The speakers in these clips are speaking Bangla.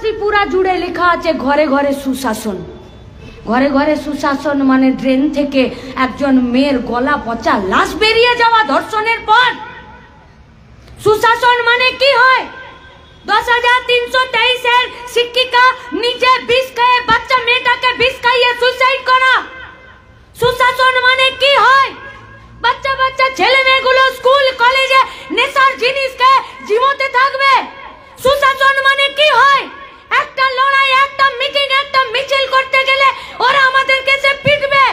ত্রিপুরা জুড়ে লেখা আছে ঘরে ঘরে সুশাসন। ঘরে ঘরে সুশাসন মানে ড্রেন থেকে একজন মেয়ের গলা পচা লাশ বেরিয়ে যাওয়া ধর্ষণের পর। সুশাসন মানে কি হয়? 10,323 শিক্ষিকা নিজে বিষ খেয়ে বাচ্চা মেয়েটাকে বিষ খাইয়ে সুইসাইড করা। সুশাসন মানে কি হয়? বাচ্চা বাচ্চা ছেলে মেয়েগুলো স্কুল কলেজে নেশার জিনিস খেয়ে জীবতে থাকবে। সুশাসন মানে কি হয়? একটা লড়াই, একটা মিটিং, একটা মিছিল করতে গেলে ওরা আমাদেরকে সে পিটবে।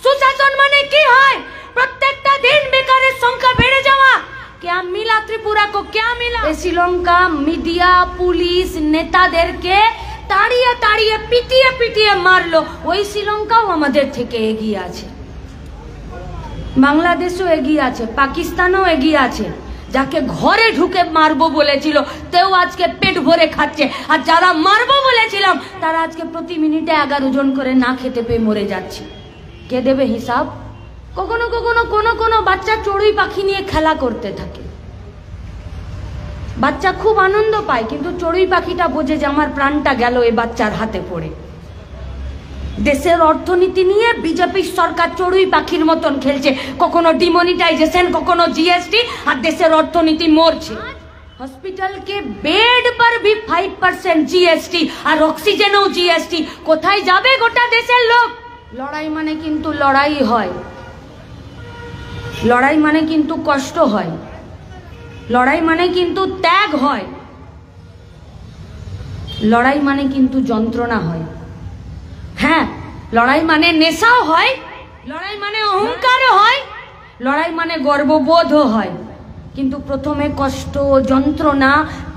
সুশাসন মানে কি হয়? প্রত্যেকটা দিন বেকারের সংখ্যা বেড়ে যাওয়া। क्या मिला त्रिपुरा को? क्या मिला? श्रीलंका मीडिया पुलिस নেতাদেরকে তাড়িয়ে তাড়িয়ে পিটিয়ে পিটিয়ে মারলো। ওই শ্রীলঙ্কাও আমাদের থেকে এগিয়ে আছে, বাংলাদেশও এগিয়ে আছে, পাকিস্তানও এগিয়ে আছে। যাকে ঘরে ঢুকে মারবো বলেছিল তেও আজকে পেট ভরে খাচ্ছে, আর যারা মারবো বলেছিলাম তারা আজকে প্রতি মিনিটে 11 জন করে না খেতে পেয়ে মরে যাচ্ছে। কে দেবে হিসাব? কখনো কখনো কোনো কোনো বাচ্চা চড়ুই পাখি নিয়ে খেলা করতে থাকে। বাচ্চা খুব আনন্দ পায়, কিন্তু চড়ুই পাখিটা বোঝে যে আমার প্রাণটা গেল এই বাচ্চার হাতে পড়ে। দেশের অর্থনীতি নিয়ে বিজেপি সরকার চড়ুই পাখির মতন খেলছে, কখনো ডিমনিটাইজেশন, কখনো জিএসটি, আর দেশের অর্থনীতি মরছে। हॉस्पिटल के बेड पर भी 5% जीएसटी और ऑक्सीजनও जीएसटी। কোথায় যাবে গোটা দেশের লোক? লড়াই মানে কিন্তু লড়াই হয়, লড়াই মানে কিন্তু কষ্ট হয়, লড়াই মানে কিন্তু ত্যাগ হয়, লড়াই মানে কিন্তু যন্ত্রণা হয়। হ্যাঁ, লড়াই মানে নেশাও হয়, লড়াই মানে অহংকারও হয়, লড়াই মানে গর্ববোধও হয়। কিন্তু প্রথমে কষ্ট, যন্ত্রণা,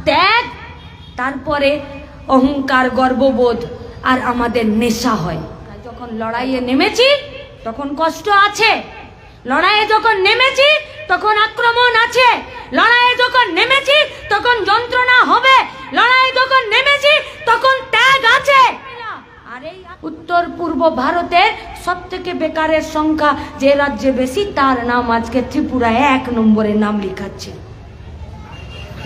ত্যাগ, তারপরে অহংকার, গর্ববোধ আর আমাদের নেশা হয়। যখন লড়াইয়ে নেমেছি তখন কষ্ট আছে, লড়াইয়ে যখন নেমেছি তখন আক্রমণ আছে, লড়াইয়ে যখন নেমেছি তখন যন্ত্রণা হবে, লড়াইয়ে যখন নেমেছি তখন ত্যাগ আছে। আর এই উত্তর পূর্ব ভারতের সব থেকে বেকারের সংখ্যা যে রাজ্যে বেশি, তার নাম আজকে ত্রিপুরা 1 নম্বরে নাম লিখাচ্ছে।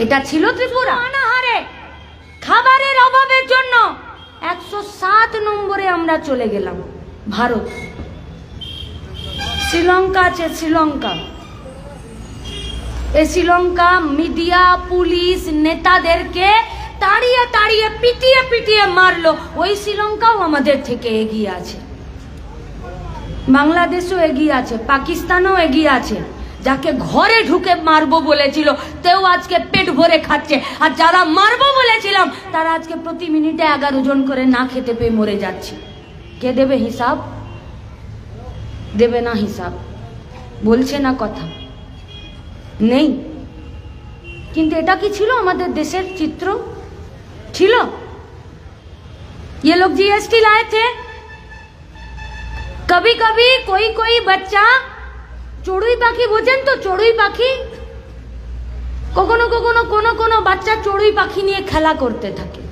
এটা ছিল ত্রিপুরা। অনাহারে, খাবারের অভাবের জন্য 107 নম্বরে আমরা চলে গেলাম। ভারত, শ্রীলঙ্কা আছে, শ্রীলঙ্কা। এই শ্রীলঙ্কা মিডিয়া পুলিশ নেতাদেরকে তাড়িয়ে তাড়িয়ে পিটিয়ে পিটিয়ে মারলো। ওই শ্রীলঙ্কাও আমাদের থেকে এগিয়ে আছে, বাংলাদেশও এগিয়ে আছে, পাকিস্তানও এগিয়ে আছে। যাকে ঘরে ঢুকে মারবো বলেছিল তেও আজকে পেট ভরে খাচ্ছে, আর যারা মারবো বলেছিলাম তারা আজকে প্রতি মিনিটে 11 জন করে না খেতে পেয়ে মরে যাচ্ছে। কে দেবে হিসাব? দেবে না হিসাব, বলছে না কথা নেই। কিন্তু এটা কি ছিল আমাদের দেশের চিত্র? ছিল। ये लोग जीएसटी लाए थे। कभी कभी कोई कोई बच्चा চড়ুই পাখি বোঝেন তো, চড়ুই পাখি, কখনো কখনো কোনো কোনো বাচ্চা চড়ুই পাখি নিয়ে খেলা করতে থাকে।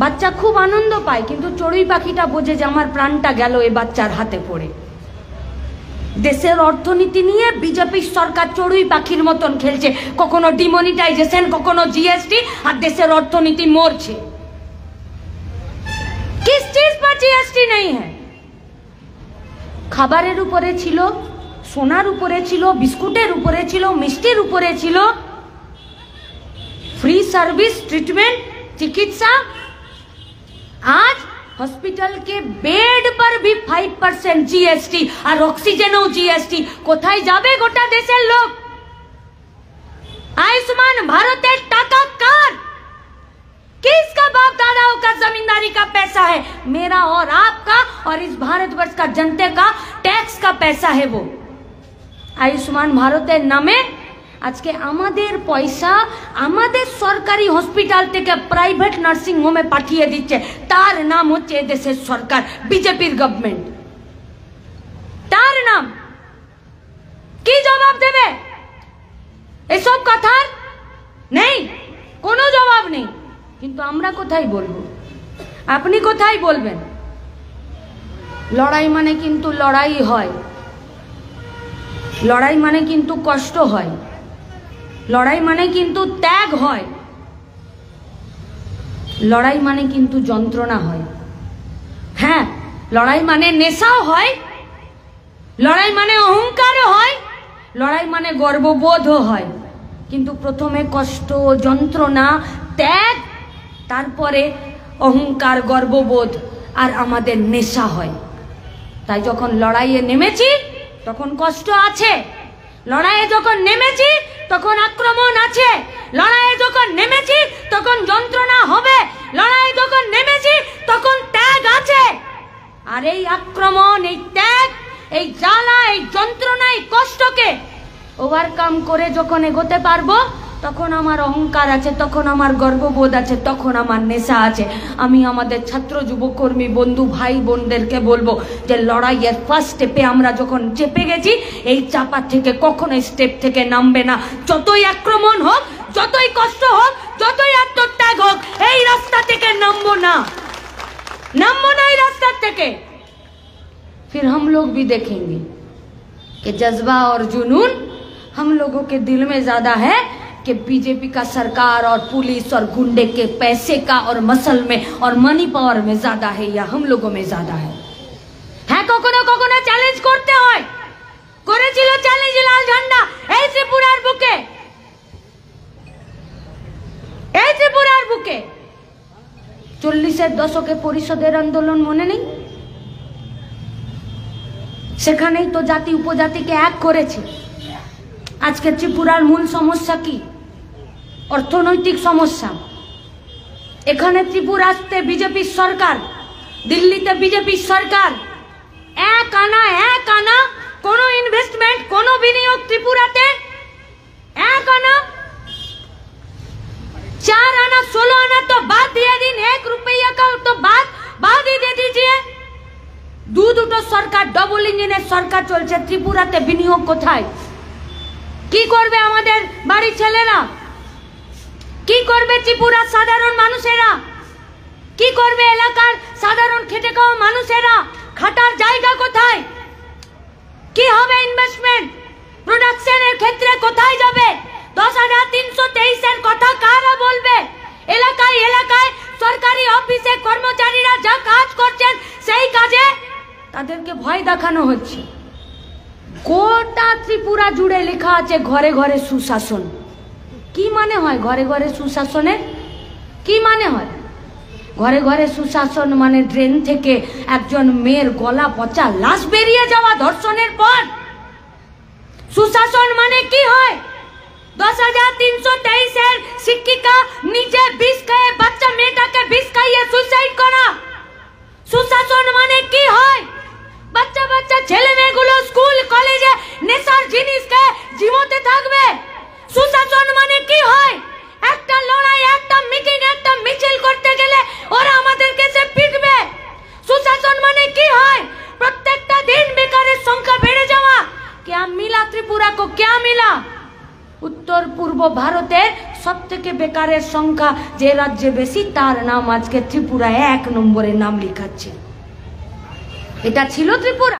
বাচ্চা খুব আনন্দ পায়, কিন্তু চড়ুই পাখিটা বোঝে যে আমার প্রাণটা গেল এই বাচ্চার হাতে পড়ে। দেশের অর্থনীতি নিয়ে বিজেপি সরকার চড়ুই পাখির মতন খেলছে, কখনো ডিমনিটাইজেশন, কখনো জিএসটি, আর দেশের অর্থনীতি মরছে। किस चीज पर जीएसटी नहीं है? খাবারের উপরে ছিল, সোনার উপরে ছিল, বিস্কুটের উপরে ছিল, মিষ্টির উপরে ছিল, फ्री सर्विस, ट्रीटमेंट, चिकित्सा। आज हॉस्पिटल के बेड पर भी 5% जीएसटी और ऑक्सीजनও जीएसटी। কোথায় যাবে গোটা দেশের লোক? आयुष्मान भारतेर टाका कार? किसका बाप दादाओं का जमींदारी का पैसा है? मेरा और आपका और इस भारतवर्ष का जनता का टैक्स का पैसा है वो। आयुष्मान भारतेर नामे আজকে আমাদের পয়সা আমাদের সরকারি হসপিটাল থেকে প্রাইভেট নার্সিং হোমে পাঠিয়ে দিচ্ছে। তার নাম হচ্ছে দেশের সরকার, বিজেপির গভর্নমেন্ট। তার নাম কি জবাব দেবে? এসব কথার নেই, কোনো জবাব নেই। কিন্তু আমরা কোথায় বলবো? আপনি কোথায় বলবেন? লড়াই মানে কিন্তু লড়াই হয়, লড়াই মানে কিন্তু কষ্ট হয়, লড়াই মানে কিন্তু ত্যাগ হয়, লড়াই মানে কিন্তু যন্ত্রণা হয়। হ্যাঁ, লড়াই মানে নেশাও হয়, লড়াই মানে অহংকারও হয়, লড়াই মানে গর্ববোধও হয়। কিন্তু প্রথমে কষ্ট, যন্ত্রণা, ত্যাগ, তারপরে অহংকার, গর্ববোধ আর আমাদের নেশা হয়। তাই যখন লড়াইয়ে নেমেছি তখন কষ্ট আছে, লড়াইয়ে যখন নেমেছি তখন আক্রমণ আছে, লড়াইয়ে যখন নেমেছি তখন যন্ত্রণা হবে, লড়াইয়ে যখন নেমেছি তখন ত্যাগ আছে। আর এই আক্রমণ, এই ত্যাগ, এই জ্বালা, এই যন্ত্রণা, এই কষ্টকে ওভারকাম করে যখন এগোতে পারবো তখন আমার অহংকার আছে, তখন আমার গর্ববোধ আছে, তখন আমার নেশা আছে। আমি আমাদের ছাত্র যুবকর্মী বন্ধু ভাই বোনদেরকে বলবো যে লড়াইয়ের ফার্স্ট স্টেপে আমরা যখন চেপে গেছি, এই চাপা থেকে কখনো স্টেপ থেকে নামবে না। যতই আক্রমণ হোক, যতই কষ্ট হোক, যতই আত্মত্যাগ হোক, এই রাস্তা থেকে নামবো না, नामो नहीं रास्ता থেকে। फिर हम लोग भी देखेंगे कि जज्बा और जुनून हम लोगों के दिल में ज्यादा है कि बीजेपी का सरकार और पुलिस और गुंडे के पैसे का और मसल में और मनी पावर में ज्यादा है, या हम लोगों में ज्यादा है। কখনো কখনো চ্যালেঞ্জ করতে হয়, করেছিল চ্যালেঞ্জ লাল ঝান্ডা এই ত্রিপুরার বুকে, এই ত্রিপুরার বুকে 40-এর দশকে পরিষদের আন্দোলন মনে নেই? সেখানেই তো জাতি উপজাতিকে এক করেছে। আজকে ত্রিপুরার মূল সমস্যা কি? অর্থনৈতিক সমস্যা। এখানে ত্রিপুরাতে বিজেপির সরকার, দিল্লিতে বিজেপির সরকার, এক আনা কোনো ইনভেস্টমেন্ট, কোনো বিনিয়োগ ত্রিপুরাতে এক আনা, 4 आना 16 आना तो बात दिए दिन, 1 रुपया का तो बात ही दे दीजिए। দুটো সরকার, ডবল ইঞ্জিনের সরকার চলছে। ত্রিপুরাতে বিনিয়োগ কোথায়? কি করবে আমাদের বাড়ির ছেলেরা? কি করবে ত্রিপুরার সাধারণ মানুষেরা? কি করবে এলাকার সাধারণ খেটে খাওয়া মানুষেরা? খাটার জায়গা কোথায়? কি হবে ইনভেস্টমেন্ট? প্রোডাকশনের ক্ষেত্রে কোথায় যাবে? 10,323 এর কথা কারা বলবে? এলাকায় এলাকায় সরকারি অফিসে কর্মচারীরা যা কাজ করছেন সেই কাজে তাদেরকে ভয় দেখানো হচ্ছে। গোটা ত্রিপুরা জুড়ে লেখা আছে ঘরে ঘরে সুশাসন। কি মানে হয় ঘরে ঘরে সুশাসনের? কি মানে হয় ঘরে ঘরে সুশাসন? মানে ড্রেন থেকে একজন মেয়ের গলা পচা লাশ বেরিয়ে যাওয়া ধর্ষণের পর সুশাসন মানে কি হয়? 10,323 এর শিক্ষিকা নিজে বিষ খেয়ে বাচ্চা মেয়েটাকে বিষ খাইয়ে সুইসাইড করা। সুশাসন মানে কি হয়? বাচ্চা বাচ্চা ছেলে মেয়েগুলো স্কুল কলেজে নেশার জিনিস খেয়ে জীবতে থাকবে। সুশাসন মানে কি হয়? একটা লড়াই, একটা মিটিং, একটা মিছিল করতে গেলে ওরা আমাদেরকে সে পিটবে। সুশাসন মানে কি হয়? প্রত্যেকটা দিন বেকারের সংখ্যা বেড়ে যাওয়া। क्या मिला त्रिपुरा को? क्या मिला? उत्तर पूर्व भारते सबथेके बेकारेर संख्या जे राज्ये बेशी तार नाम आजके त्रिपुरा 1 नम्बरे नाम लिखाচ্ছে। এটা ছিল ত্রিপুরা।